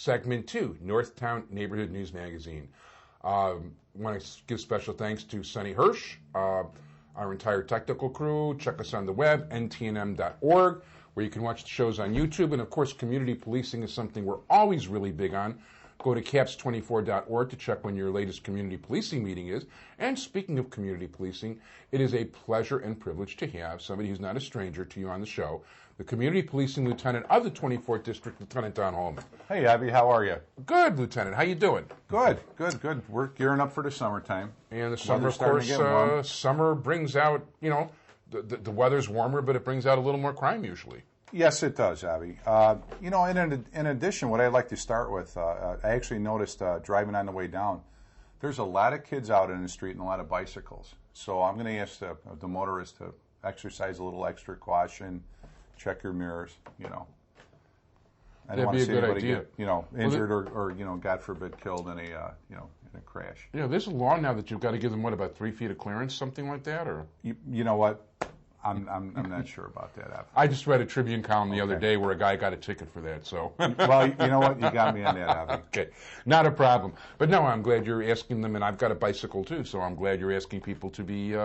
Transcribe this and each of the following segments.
Segment 2, Northtown Neighborhood News Magazine. Want to give special thanks to Sonny Hersh, our entire technical crew. Check us on the web, ntnm.org, where you can watch the shows on YouTube. And, of course, community policing is something we're always really big on. Go to caps24.org to check when your latest community policing meeting is. And speaking of community policing, it is a pleasure and privilege to have somebody who's not a stranger to you on the show, the Community Policing Lieutenant of the 24th District, Lieutenant Don Holmen. Hey, Abby, how are you? Good, Lieutenant. How you doing? Good. We're gearing up for the summertime. And the summer, of course, summer brings out, the weather's warmer, but it brings out a little more crime usually. Yes, it does, Abby. In addition, what I'd like to start with, I actually noticed driving on the way down, there's a lot of kids out in the street and a lot of bicycles. So I'm going to ask the motorists to exercise a little extra caution, check your mirrors, I don't want to see anybody get, injured or God forbid, killed in a crash. Yeah, there's a law now that you've got to give them, about 3 feet of clearance, something like that, or? You know what? I'm not sure about that. I just read a Tribune column the other day where a guy got a ticket for that. So, well, you know what? You got me on that, Abby. Okay, not a problem. But no, I'm glad you're asking them, and I've got a bicycle too, so I'm glad you're asking people to be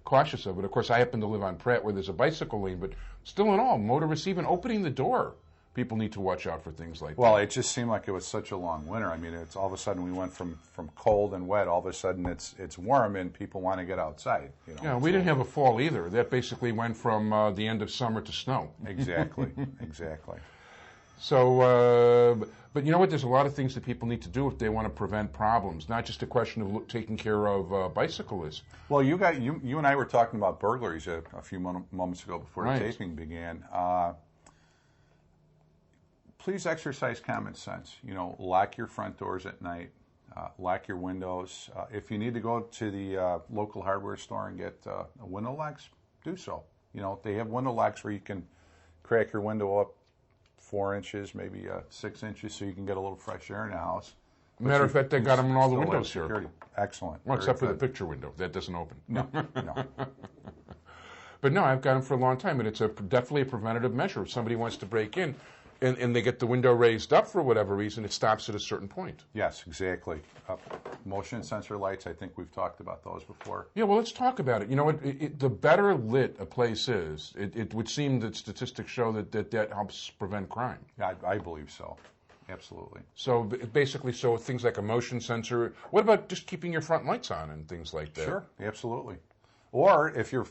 cautious of it. Of course, I happen to live on Pratt, where there's a bicycle lane, but still in all, motorists even opening the door, people need to watch out for things like that. Well, it just seemed like it was such a long winter. I mean, it's all of a sudden we went from cold and wet. All of a sudden it's warm and people want to get outside. Yeah, we didn't have a fall either. That basically went from the end of summer to snow. Exactly. So, but you know what? There's a lot of things that people need to do if they want to prevent problems. Not just a question of taking care of bicyclists. Well, you and I were talking about burglaries a few moments ago before the taping began. Please exercise common sense. Lock your front doors at night, lock your windows. If you need to go to the local hardware store and get window locks, do so. They have window locks where you can crack your window up 4 inches, maybe 6 inches, so you can get a little fresh air in the house. Matter of fact, they got them in all the windows here. Excellent. Well, except for the picture window. That doesn't open. No. But no, I've got them for a long time, and it's definitely a preventative measure. If somebody wants to break in, and they get the window raised up for whatever reason, it stops at a certain point. Yes, exactly. Motion sensor lights, I think we've talked about those before. Yeah, well, let's talk about it. The better lit a place is, it would seem that statistics show that helps prevent crime. Yeah, I believe so. Absolutely. So basically, things like a motion sensor. What about just keeping your front lights on and things like that? Sure, absolutely. Or if your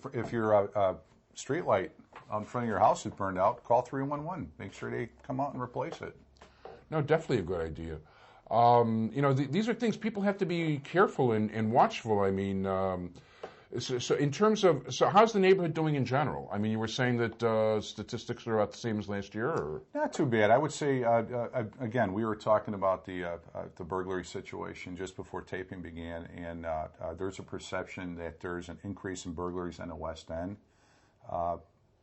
street light out in front of your house is burned out, call 311. Make sure they come out and replace it. No, definitely a good idea. These are things people have to be careful and watchful. I mean, so in terms of, how's the neighborhood doing in general? I mean, you were saying that statistics are about the same as last year, or? Not too bad. I would say, again, we were talking about the burglary situation just before taping began, and there's a perception that there's an increase in burglaries on the West End.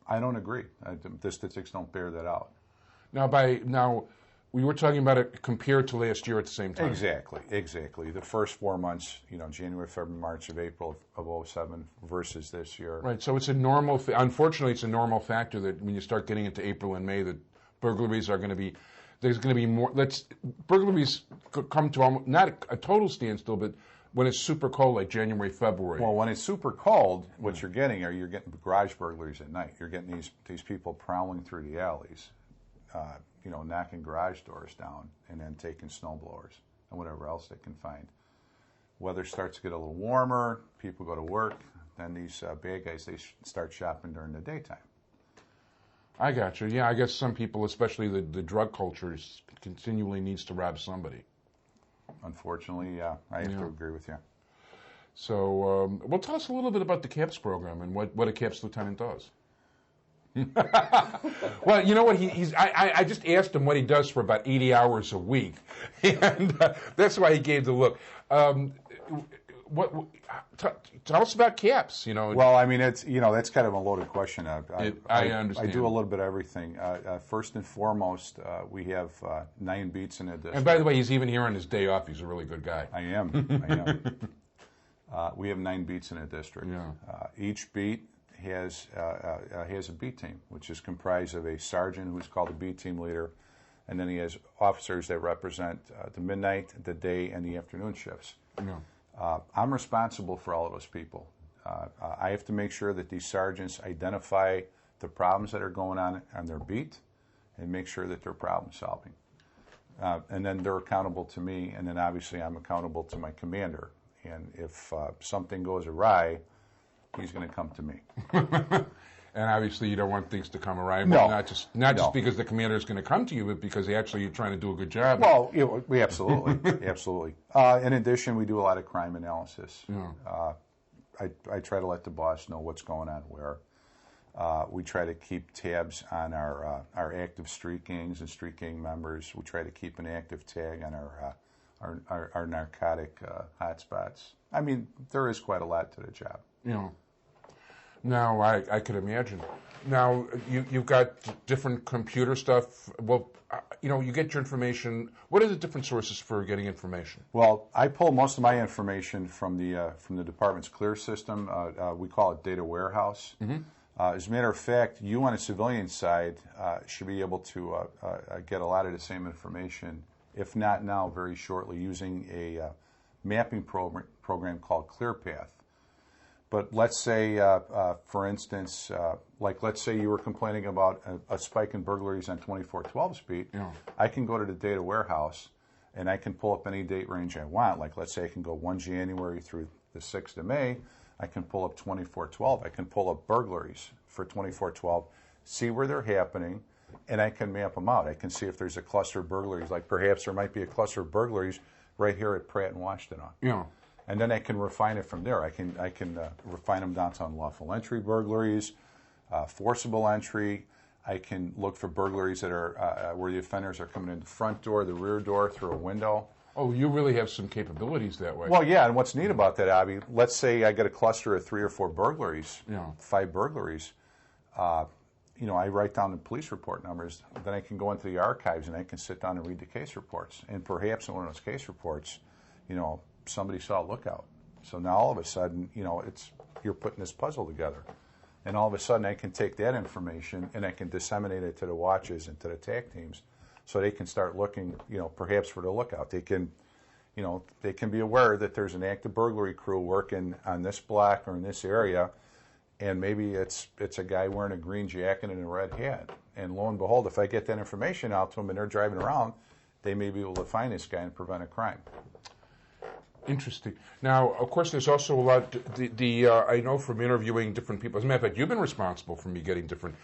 I don't agree. The statistics don't bear that out. Now, we were talking about it compared to last year at the same time. Exactly. The first 4 months, January, February, March of April of 07 versus this year. Right. So it's a normal. Unfortunately, it's a normal factor that when you start getting into April and May, that burglaries are going to be. There's going to be more. Burglaries come to almost, not a total standstill, but when it's super cold, like January, February. Well, when it's super cold, what you're getting garage burglaries at night. You're getting these people prowling through the alleys, knocking garage doors down and then taking snow blowers and whatever else they can find. Weather starts to get a little warmer, people go to work, then these bad guys, they start shopping during the daytime. I got you. Yeah, I guess some people, especially the drug culture, continually needs to rob somebody. Unfortunately, yeah, I have to agree with you. So, well, tell us a little bit about the CAPS program and what a CAPS lieutenant does. Well, you know what? I just asked him what he does for about 80 hours a week, and that's why he gave the look. Tell us about CAPS. Well, I mean, it's that's kind of a loaded question. I understand. I do a little bit of everything. First and foremost, we have 9 beats in a district. And by the way, he's even here on his day off. He's a really good guy. I am. We have 9 beats in a district. Yeah. Each beat has a beat team, which is comprised of a sergeant who's called a beat team leader, and then he has officers that represent the midnight, the day, and the afternoon shifts. Yeah. I'm responsible for all of those people. I have to make sure that these sergeants identify the problems that are going on their beat and make sure that they're problem solving. And then they're accountable to me, and then obviously I'm accountable to my commander. And if something goes awry, he's going to come to me. And obviously you don't want things to come awry, but No. not just because the commander is going to come to you, but because actually you're trying to do a good job. Well, we absolutely, absolutely. In addition, we do a lot of crime analysis. Yeah. I try to let the boss know what's going on where. We try to keep tabs on our active street gangs and street gang members. We try to keep an active tag on our narcotic hotspots. I mean, there is quite a lot to the job. Yeah. Now, I could imagine. Now, you've got different computer stuff. Well, you get your information. What are the different sources for getting information? Well, I pull most of my information from the department's CLEAR system. We call it data warehouse. Mm-hmm. As a matter of fact, you on a civilian side should be able to get a lot of the same information, if not now, very shortly, using a mapping program called ClearPath. But let's say, for instance, let's say you were complaining about a spike in burglaries on 2412 speed. Yeah. I can go to the data warehouse and I can pull up any date range I want. Like, let's say I can go 1 January through the 6th of May. I can pull up 2412. I can pull up burglaries for 2412, see where they're happening, and I can map them out. I can see if there's a cluster of burglaries. Like perhaps there might be a cluster of burglaries right here at Pratt and Washtenaw. Yeah. And then I can refine it from there. I can refine them down to unlawful entry burglaries, forcible entry. I can look for burglaries that are where the offenders are coming in the front door, the rear door, through a window. Oh, you really have some capabilities that way. Well, yeah, and what's neat about that, Abby, let's say I get a cluster of 3 or 4 burglaries, Yeah. 5 burglaries. I write down the police report numbers. Then I can go into the archives and I can sit down and read the case reports. And perhaps in one of those case reports, somebody saw a lookout. So now all of a sudden, you're putting this puzzle together. And all of a sudden I can take that information and I can disseminate it to the watches and to the TAC teams so they can start looking, perhaps for the lookout. They can be aware that there's an active burglary crew working on this block or in this area, and maybe it's a guy wearing a green jacket and a red hat. And lo and behold, if I get that information out to them and they're driving around, they may be able to find this guy and prevent a crime. Interesting. Now, of course, there's also a lot. I know from interviewing different people. As a matter of fact, you've been responsible for me getting different.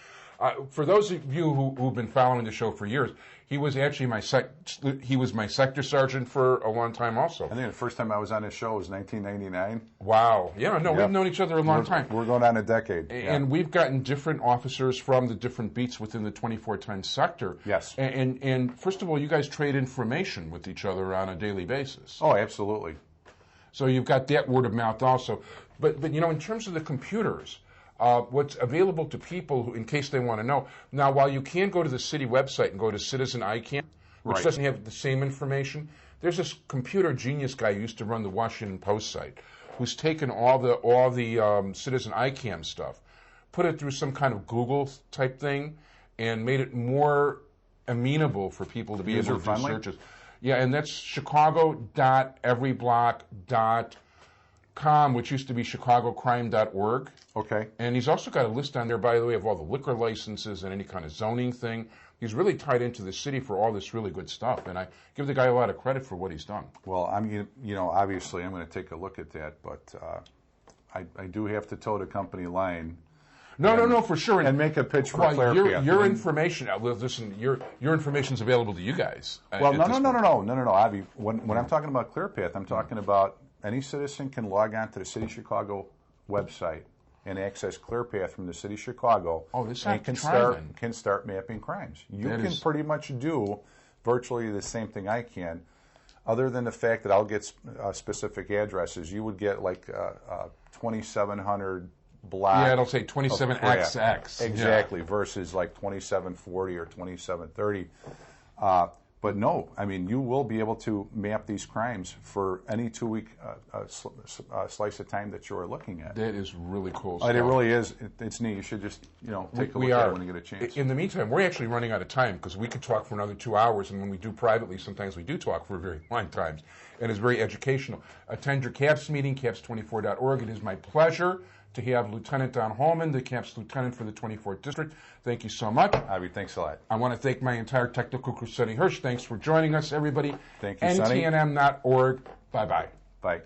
For those of you who've been following the show for years, he was actually my sector sergeant for a long time. Also, I think the first time I was on his show was 1999. Wow. Yeah. No, Yep. We've known each other a long time. We're going on a decade. And we've gotten different officers from the different beats within the 2410 sector. Yes. And first of all, you guys trade information with each other on a daily basis. Oh, absolutely. So you've got that word of mouth also. But in terms of the computers, what's available to people who, in case they want to know. Now, while you can go to the city website and go to Citizen ICANN, which Right. doesn't have the same information, there's this computer genius guy who used to run the Washington Post site, who's taken all the Citizen ICANN stuff, put it through some kind of Google type thing, and made it more amenable for people to be able to do User-friendly? searches. Yeah, and that's chicago.everyblock.com, which used to be chicagocrime.org. Okay. And he's also got a list on there, by the way, of all the liquor licenses and any kind of zoning thing. He's really tied into the city for all this really good stuff, and I give the guy a lot of credit for what he's done. Well, obviously I'm going to take a look at that, but I do have to toe the company line. No, for sure. And make a pitch for well, ClearPath. your information. Listen, your information's available to you guys. Well, no, Avi. When I'm talking about ClearPath, I'm talking about any citizen can log on to the City of Chicago website and access ClearPath from the City of Chicago. Oh, this and can start mapping crimes. You can pretty much do virtually the same thing I can, other than the fact that I'll get specific addresses. You would get like 2,700 block. Yeah, it'll say 27XX. Exactly, versus like 2740 or 2730. But no, I mean, you will be able to map these crimes for any 2-week slice of time that you're looking at. That is really cool It stuff. really is. It's neat. You should just, take a look at it when you get a chance. In the meantime, we're actually running out of time because we could talk for another 2 hours, and when we do privately, sometimes we do talk for very long times, and it's very educational. Attend your CAPS meeting, caps24.org. It is my pleasure to have Lieutenant Don Holmen, the CAPS Lieutenant for the 24th District. Thank you so much. Avi, thanks a lot. I want to thank my entire technical crew, Sonny Hersh. Thanks for joining us, everybody. Thank you, Sonny. NTNM.org. Bye-bye. Bye.